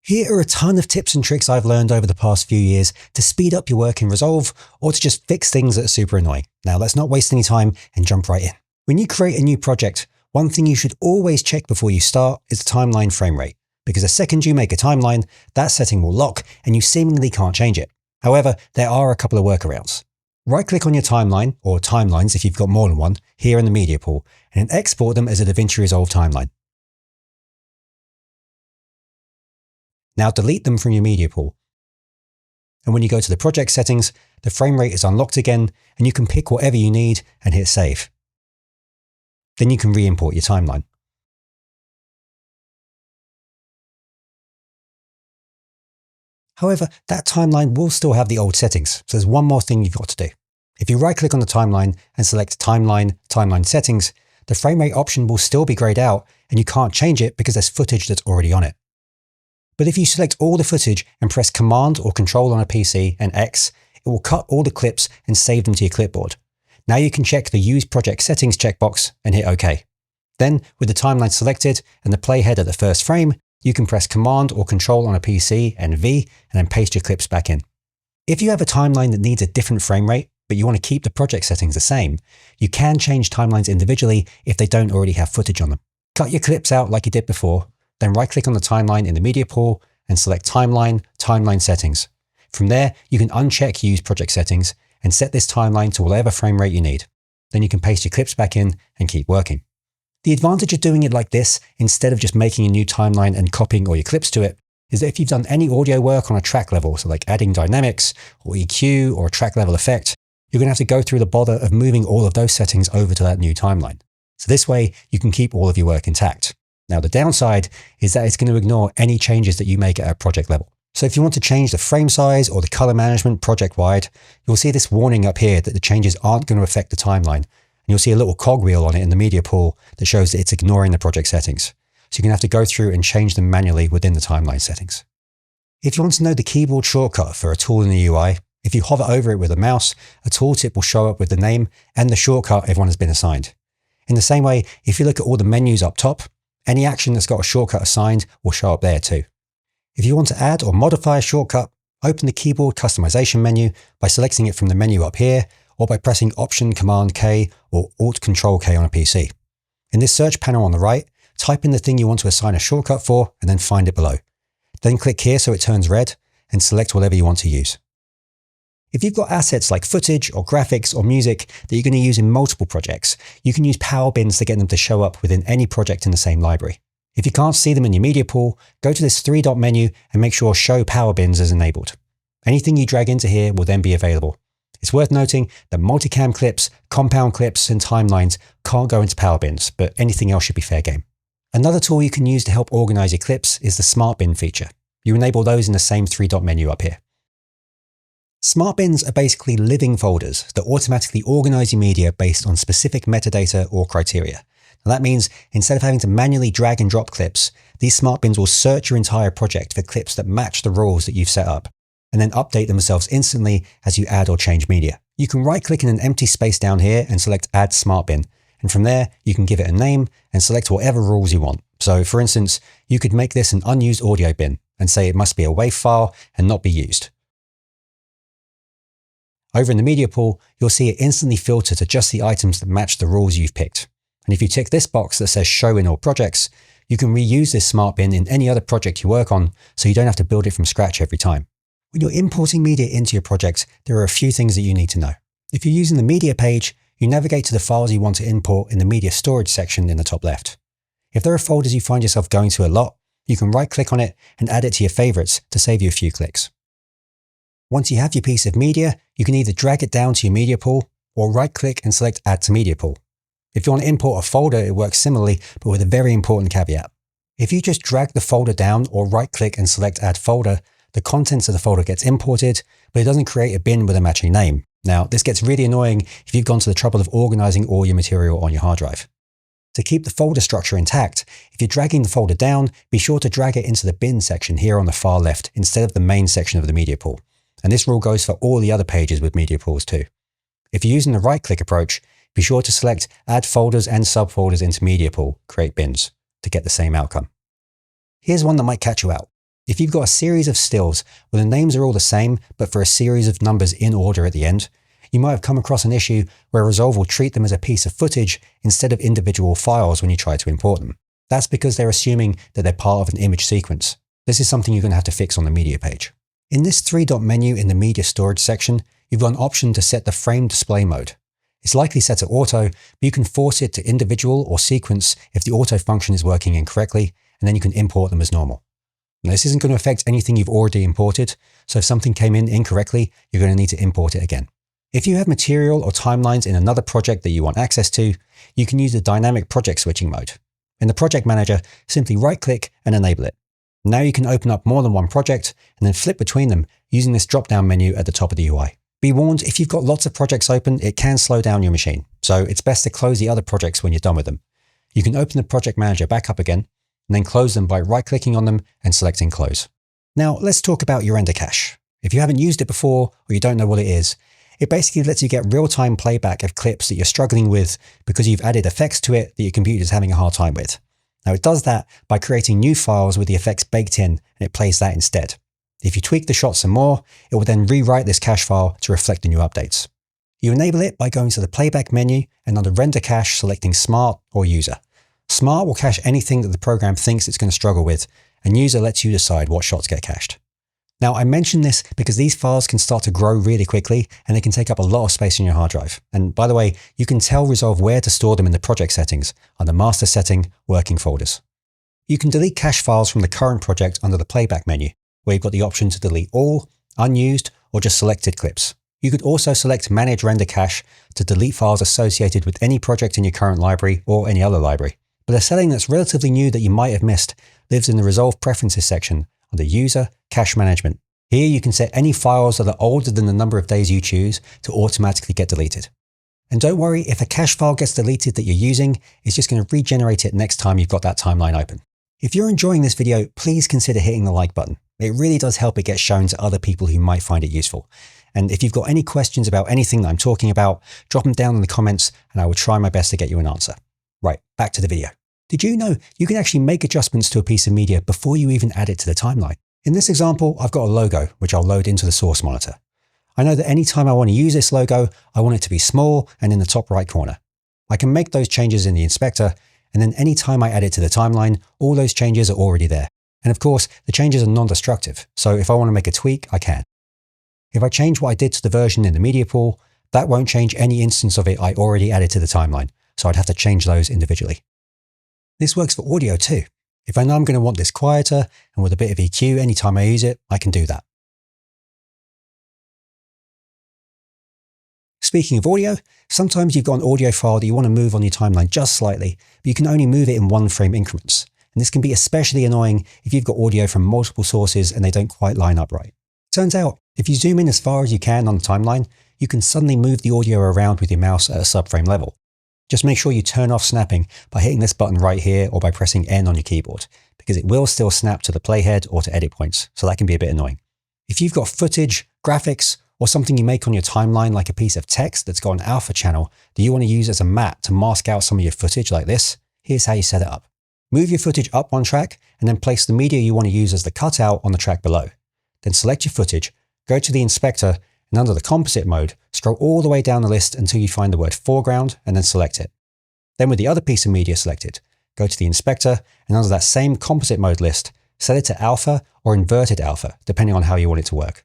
Here are a ton of tips and tricks I've learned over the past few years to speed up your work in Resolve or to just fix things that are super annoying. Now let's not waste any time and jump right in. When you create a new project, one thing you should always check before you start is the timeline frame rate, because the second you make a timeline, that setting will lock and you seemingly can't change it. However, there are a couple of workarounds. Right-click on your timeline, or timelines if you've got more than one, here in the media pool, and then export them as a DaVinci Resolve timeline. Now delete them from your media pool. And when you go to the project settings, the frame rate is unlocked again, and you can pick whatever you need and hit save. Then you can re-import your timeline. However, that timeline will still have the old settings, so there's one more thing you've got to do. If you right-click on the timeline and select Timeline Settings, the frame rate option will still be grayed out, and you can't change it because there's footage that's already on it. But if you select all the footage and press Command or Control on a PC and X, it will cut all the clips and save them to your clipboard. Now you can check the Use Project Settings checkbox and hit OK. Then, with the timeline selected and the playhead at the first frame, you can press Command or Control on a PC and V and then paste your clips back in. If you have a timeline that needs a different frame rate, but you want to keep the project settings the same, you can change timelines individually if they don't already have footage on them. Cut your clips out like you did before, then right-click on the timeline in the media pool and select Timeline Settings. From there, you can uncheck Use Project Settings and set this timeline to whatever frame rate you need. Then you can paste your clips back in and keep working. The advantage of doing it like this, instead of just making a new timeline and copying all your clips to it, is that if you've done any audio work on a track level, so like adding dynamics or EQ or a track level effect, you're going to have to go through the bother of moving all of those settings over to that new timeline. So this way, you can keep all of your work intact. Now, the downside is that it's going to ignore any changes that you make at a project level. So if you want to change the frame size or the color management project-wide, you'll see this warning up here that the changes aren't going to affect the timeline. And you'll see a little cogwheel on it in the media pool that shows that it's ignoring the project settings. So you're going to have to go through and change them manually within the timeline settings. If you want to know the keyboard shortcut for a tool in the UI, if you hover over it with a mouse, a tooltip will show up with the name and the shortcut everyone has been assigned. In the same way, if you look at all the menus up top, any action that's got a shortcut assigned will show up there too. If you want to add or modify a shortcut, open the keyboard customization menu by selecting it from the menu up here, or by pressing Option Command K or Alt Control K on a PC. In this search panel on the right, type in the thing you want to assign a shortcut for and then find it below. Then click here so it turns red and select whatever you want to use. If you've got assets like footage or graphics or music that you're going to use in multiple projects, you can use power bins to get them to show up within any project in the same library. If you can't see them in your media pool, go to this 3-dot menu and make sure Show Power Bins is enabled. Anything you drag into here will then be available. It's worth noting that multicam clips, compound clips, and timelines can't go into power bins, but anything else should be fair game. Another tool you can use to help organize your clips is the Smart Bin feature. You enable those in the same 3-dot menu up here. Smart bins are basically living folders that automatically organize your media based on specific metadata or criteria. Now that means instead of having to manually drag and drop clips, these smart bins will search your entire project for clips that match the rules that you've set up, and then update themselves instantly as you add or change media. You can right-click in an empty space down here and select Add Smart Bin, and from there you can give it a name and select whatever rules you want. So for instance, you could make this an unused audio bin and say it must be a WAV file and not be used. Over in the media pool, you'll see it instantly filter to just the items that match the rules you've picked. And if you tick this box that says Show in all projects, you can reuse this smart bin in any other project you work on, so you don't have to build it from scratch every time. When you're importing media into your project, there are a few things that you need to know. If you're using the media page, you navigate to the files you want to import in the media storage section in the top left. If there are folders you find yourself going to a lot, you can right-click on it and add it to your favorites to save you a few clicks. Once you have your piece of media, you can either drag it down to your media pool or right-click and select Add to Media Pool. If you want to import a folder, it works similarly, but with a very important caveat. If you just drag the folder down or right-click and select Add Folder, the contents of the folder gets imported, but it doesn't create a bin with a matching name. Now, this gets really annoying if you've gone to the trouble of organizing all your material on your hard drive. To keep the folder structure intact, if you're dragging the folder down, be sure to drag it into the bin section here on the far left instead of the main section of the media pool. And this rule goes for all the other pages with media pools too. If you're using the right-click approach, be sure to select Add Folders and Subfolders into Media Pool, Create Bins, to get the same outcome. Here's one that might catch you out. If you've got a series of stills where the names are all the same, but for a series of numbers in order at the end, you might have come across an issue where Resolve will treat them as a piece of footage instead of individual files when you try to import them. That's because they're assuming that they're part of an image sequence. This is something you're going to have to fix on the media page. In this three-dot menu in the media storage section, you've got an option to set the frame display mode. It's likely set to auto, but you can force it to individual or sequence if the auto function is working incorrectly, and then you can import them as normal. Now, this isn't going to affect anything you've already imported, so if something came in incorrectly, you're going to need to import it again. If you have material or timelines in another project that you want access to, you can use the dynamic project switching mode. In the project manager, simply right-click and enable it. Now you can open up more than one project and then flip between them using this drop-down menu at the top of the UI. Be warned, if you've got lots of projects open, it can slow down your machine, so it's best to close the other projects when you're done with them. You can open the project manager back up again, and then close them by right-clicking on them and selecting Close. Now, let's talk about your render cache. If you haven't used it before, or you don't know what it is, it basically lets you get real-time playback of clips that you're struggling with because you've added effects to it that your computer is having a hard time with. Now, it does that by creating new files with the effects baked in, and it plays that instead. If you tweak the shot some more, it will then rewrite this cache file to reflect the new updates. You enable it by going to the playback menu and under render cache, selecting Smart or User. Smart will cache anything that the program thinks it's going to struggle with, and User lets you decide what shots get cached. Now, I mention this because these files can start to grow really quickly and they can take up a lot of space in your hard drive. And by the way, you can tell Resolve where to store them in the project settings under Master Setting, Working Folders. You can delete cache files from the current project under the playback menu, where you've got the option to delete all, unused, or just selected clips. You could also select Manage Render Cache to delete files associated with any project in your current library or any other library. But a setting that's relatively new that you might have missed lives in the Resolve Preferences section under User, Cache Management. Here you can set any files that are older than the number of days you choose to automatically get deleted. And don't worry, if a cache file gets deleted that you're using, it's just going to regenerate it next time you've got that timeline open. If you're enjoying this video, please consider hitting the like button. It really does help it get shown to other people who might find it useful. And if you've got any questions about anything that I'm talking about, drop them down in the comments and I will try my best to get you an answer. Right, back to the video. Did you know you can actually make adjustments to a piece of media before you even add it to the timeline? In this example, I've got a logo, which I'll load into the source monitor. I know that anytime I want to use this logo, I want it to be small and in the top right corner. I can make those changes in the inspector, and then anytime I add it to the timeline, all those changes are already there. And of course, the changes are non-destructive, so if I want to make a tweak, I can. If I change what I did to the version in the media pool, that won't change any instance of it I already added to the timeline, so I'd have to change those individually. This works for audio too. If I know I'm going to want this quieter and with a bit of EQ anytime I use it, I can do that. Speaking of audio, sometimes you've got an audio file that you want to move on your timeline just slightly, but you can only move it in one frame increments. And this can be especially annoying if you've got audio from multiple sources and they don't quite line up right. Turns out, if you zoom in as far as you can on the timeline, you can suddenly move the audio around with your mouse at a subframe level. Just make sure you turn off snapping by hitting this button right here or by pressing N on your keyboard, because it will still snap to the playhead or to edit points, so that can be a bit annoying. If you've got footage, graphics, or something you make on your timeline like a piece of text that's got an alpha channel that you want to use as a mat to mask out some of your footage like this, here's how you set it up. Move your footage up one track and then place the media you want to use as the cutout on the track below. Then select your footage, go to the inspector, and under the composite mode, scroll all the way down the list until you find the word foreground and then select it. Then with the other piece of media selected, go to the inspector and under that same composite mode list, set it to alpha or inverted alpha, depending on how you want it to work.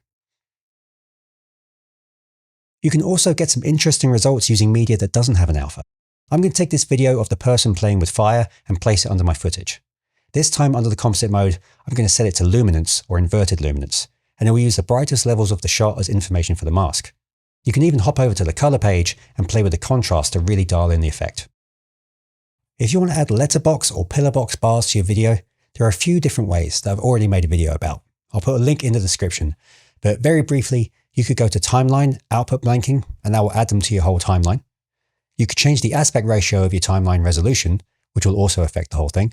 You can also get some interesting results using media that doesn't have an alpha. I'm going to take this video of the person playing with fire and place it under my footage. This time under the composite mode, I'm going to set it to luminance or inverted luminance, and then we'll use the brightest levels of the shot as information for the mask. You can even hop over to the color page and play with the contrast to really dial in the effect. If you want to add letterbox or pillarbox bars to your video, there are a few different ways that I've already made a video about. I'll put a link in the description, but very briefly, you could go to timeline, output blanking, and that will add them to your whole timeline. You could change the aspect ratio of your timeline resolution, which will also affect the whole thing.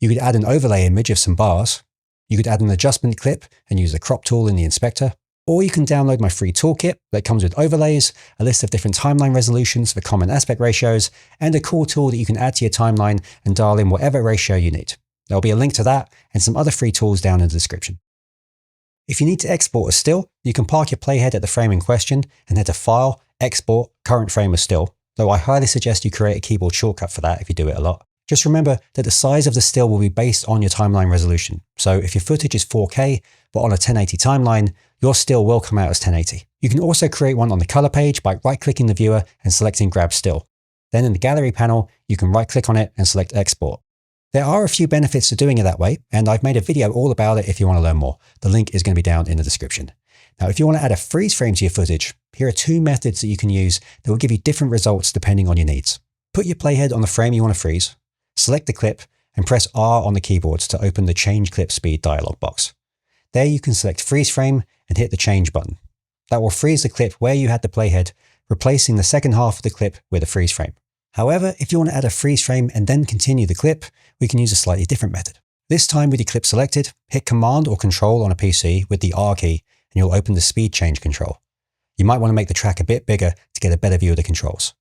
You could add an overlay image of some bars. You could add an adjustment clip and use the crop tool in the inspector. Or you can download my free toolkit that comes with overlays, a list of different timeline resolutions for common aspect ratios, and a cool tool that you can add to your timeline and dial in whatever ratio you need. There'll be a link to that and some other free tools down in the description. If you need to export a still, you can park your playhead at the frame in question and head to File, Export, Current Frame as Still, though I highly suggest you create a keyboard shortcut for that if you do it a lot. Just remember that the size of the still will be based on your timeline resolution. So if your footage is 4K, but on a 1080 timeline, your still will come out as 1080. You can also create one on the color page by right-clicking the viewer and selecting Grab Still. Then in the gallery panel, you can right-click on it and select Export. There are a few benefits to doing it that way, and I've made a video all about it if you want to learn more. The link is going to be down in the description. Now, if you want to add a freeze frame to your footage, here are two methods that you can use that will give you different results depending on your needs. Put your playhead on the frame you want to freeze, select the clip, and press R on the keyboard to open the Change Clip Speed dialog box. There you can select Freeze Frame and hit the Change button. That will freeze the clip where you had the playhead, replacing the second half of the clip with a freeze frame. However, if you want to add a freeze frame and then continue the clip, we can use a slightly different method. This time with your clip selected, hit Command or Control on a PC with the R key and you'll open the speed change control. You might want to make the track a bit bigger to get a better view of the controls.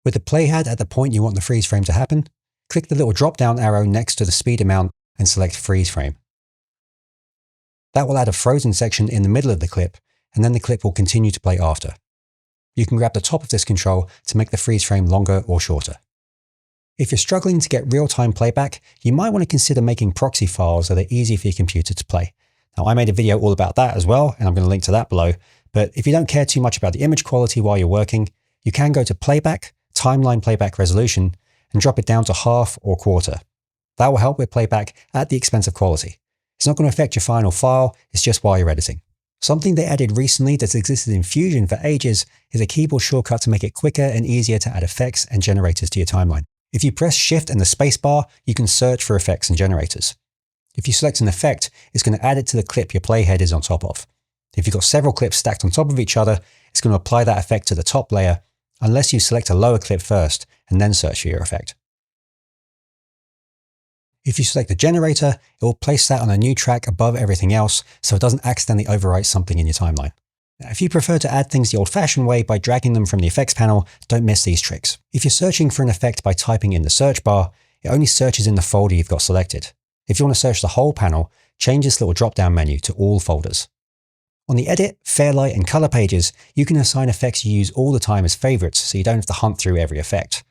With the playhead at the point you want the freeze frame to happen, click the little drop-down arrow next to the speed amount and select Freeze Frame. That will add a frozen section in the middle of the clip, and then the clip will continue to play after. You can grab the top of this control to make the freeze frame longer or shorter. If you're struggling to get real-time playback, you might want to consider making proxy files that are easy for your computer to play. Now, I made a video all about that as well, and I'm going to link to that below. But if you don't care too much about the image quality while you're working, you can go to Playback, Timeline Playback Resolution, and drop it down to half or quarter. That will help with playback at the expense of quality. It's not going to affect your final file, it's just while you're editing. Something they added recently that's existed in Fusion for ages is a keyboard shortcut to make it quicker and easier to add effects and generators to your timeline. If you press Shift and the spacebar, you can search for effects and generators. If you select an effect, it's going to add it to the clip your playhead is on top of. If you've got several clips stacked on top of each other, it's going to apply that effect to the top layer, unless you select a lower clip first and then search for your effect. If you select the generator, it will place that on a new track above everything else so it doesn't accidentally overwrite something in your timeline. Now, if you prefer to add things the old-fashioned way by dragging them from the effects panel, don't miss these tricks. If you're searching for an effect by typing in the search bar, it only searches in the folder you've got selected. If you want to search the whole panel, change this little drop-down menu to all folders. On the Edit, Fairlight, and Color pages, you can assign effects you use all the time as favorites so you don't have to hunt through every effect.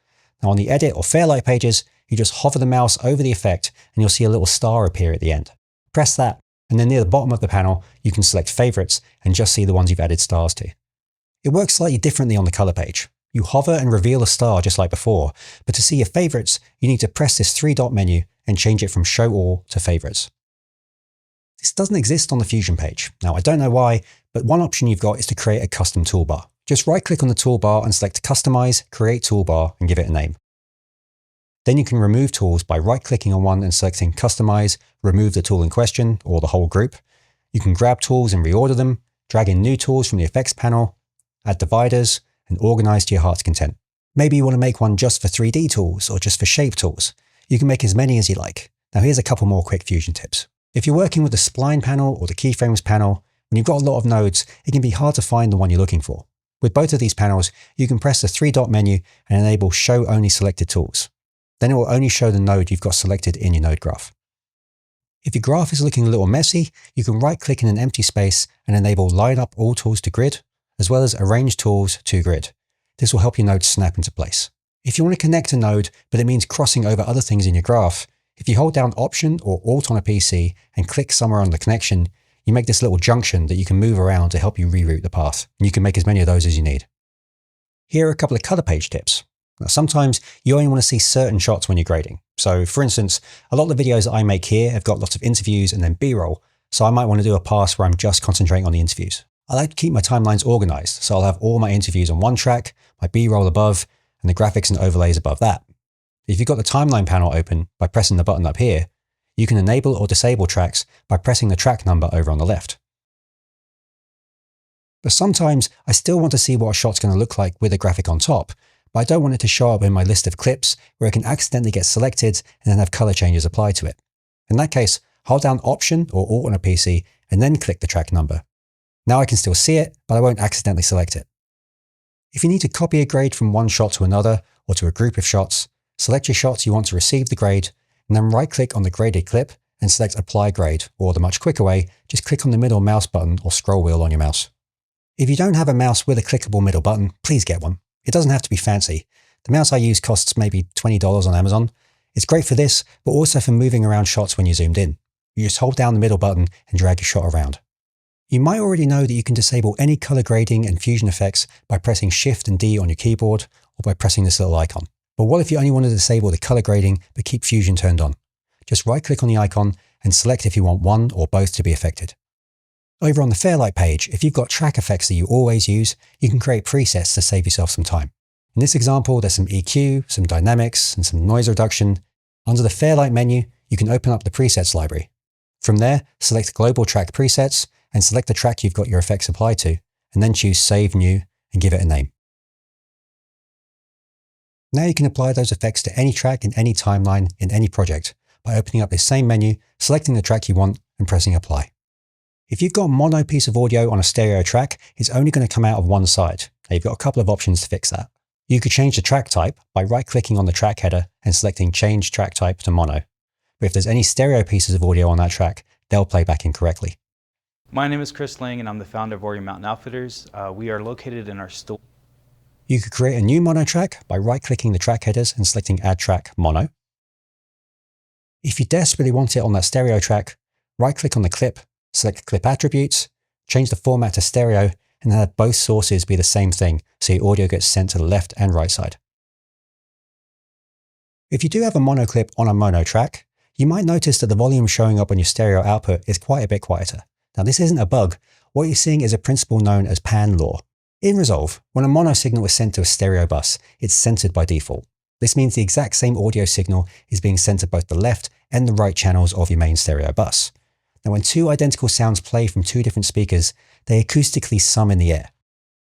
Now on the Edit or Fairlight pages, you just hover the mouse over the effect and you'll see a little star appear at the end. Press that, and then near the bottom of the panel, you can select favorites and just see the ones you've added stars to. It works slightly differently on the color page. You hover and reveal a star just like before, but to see your favorites, you need to press this 3-dot menu and change it from Show All to Favorites. This doesn't exist on the Fusion page. Now, I don't know why, but one option you've got is to create a custom toolbar. Just right-click on the toolbar and select Customize, Create Toolbar, and give it a name. Then you can remove tools by right-clicking on one and selecting Customize, remove the tool in question, or the whole group. You can grab tools and reorder them, drag in new tools from the effects panel, add dividers, and organize to your heart's content. Maybe you want to make one just for 3D tools or just for shape tools. You can make as many as you like. Now here's a couple more quick Fusion tips. If you're working with the spline panel or the keyframes panel, when you've got a lot of nodes, it can be hard to find the one you're looking for. With both of these panels, you can press the 3-dot menu and enable Show Only Selected Tools. Then it will only show the node you've got selected in your node graph. If your graph is looking a little messy, you can right-click in an empty space and enable Line Up All Tools to Grid, as well as Arrange Tools to Grid. This will help your node snap into place. If you want to connect a node, but it means crossing over other things in your graph, if you hold down Option or Alt on a PC and click somewhere on the connection, you make this little junction that you can move around to help you reroute the path. And you can make as many of those as you need. Here are a couple of color page tips. Now, sometimes you only want to see certain shots when you're grading. So for instance, a lot of the videos that I make here have got lots of interviews and then B-roll. So I might want to do a pass where I'm just concentrating on the interviews. I like to keep my timelines organized. So I'll have all my interviews on one track, my B-roll above, and the graphics and overlays above that. If you've got the timeline panel open by pressing the button up here, you can enable or disable tracks by pressing the track number over on the left. But sometimes I still want to see what a shot's going to look like with a graphic on top, but I don't want it to show up in my list of clips where it can accidentally get selected and then have color changes applied to it. In that case, hold down Option or Alt on a PC and then click the track number. Now I can still see it, but I won't accidentally select it. If you need to copy a grade from one shot to another or to a group of shots, select your shots you want to receive the grade and then right-click on the graded clip and select Apply Grade, or the much quicker way, just click on the middle mouse button or scroll wheel on your mouse. If you don't have a mouse with a clickable middle button, please get one. It doesn't have to be fancy. The mouse I use costs maybe $20 on Amazon. It's great for this, but also for moving around shots when you're zoomed in. You just hold down the middle button and drag your shot around. You might already know that you can disable any color grading and fusion effects by pressing Shift and D on your keyboard or by pressing this little icon. But what if you only want to disable the color grading but keep fusion turned on? Just right-click on the icon and select if you want one or both to be affected. Over on the Fairlight page, if you've got track effects that you always use, you can create presets to save yourself some time. In this example, there's some EQ, some dynamics, and some noise reduction. Under the Fairlight menu, you can open up the presets library. From there, select Global Track Presets and select the track you've got your effects applied to, and then choose Save New and give it a name. Now you can apply those effects to any track in any timeline in any project by opening up this same menu, selecting the track you want, and pressing Apply. If you've got a mono piece of audio on a stereo track, it's only going to come out of one side. Now you've got a couple of options to fix that. You could change the track type by right-clicking on the track header and selecting Change Track Type to Mono. But if there's any stereo pieces of audio on that track, they'll play back incorrectly. My name is Chris Lang and I'm the founder of Warrior Mountain Outfitters. We are located in our store. You could create a new mono track by right-clicking the track headers and selecting Add Track Mono. If you desperately want it on that stereo track, right-click on the clip, select Clip Attributes, change the format to stereo, and then have both sources be the same thing, so your audio gets sent to the left and right side. If you do have a mono clip on a mono track, you might notice that the volume showing up on your stereo output is quite a bit quieter. Now this isn't a bug. What you're seeing is a principle known as pan law. In Resolve, when a mono signal is sent to a stereo bus, it's centered by default. This means the exact same audio signal is being sent to both the left and the right channels of your main stereo bus. Now when two identical sounds play from two different speakers, they acoustically sum in the air.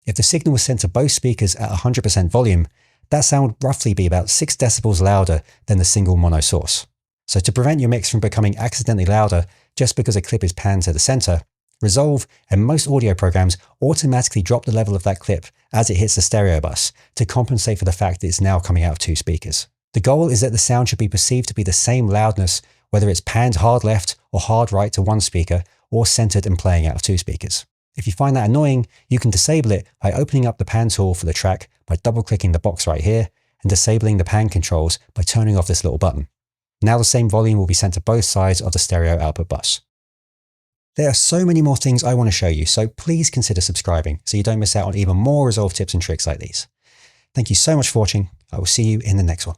If the signal was sent to both speakers at 100% volume, that sound would roughly be about 6 decibels louder than the single mono source. So to prevent your mix from becoming accidentally louder just because a clip is panned to the center, Resolve and most audio programs automatically drop the level of that clip as it hits the stereo bus to compensate for the fact that it's now coming out of two speakers. The goal is that the sound should be perceived to be the same loudness, whether it's panned hard left or hard right to one speaker or centered and playing out of two speakers. If you find that annoying, you can disable it by opening up the pan tool for the track by double-clicking the box right here and disabling the pan controls by turning off this little button. Now the same volume will be sent to both sides of the stereo output bus. There are so many more things I want to show you, so please consider subscribing so you don't miss out on even more Resolve tips and tricks like these. Thank you so much for watching. I will see you in the next one.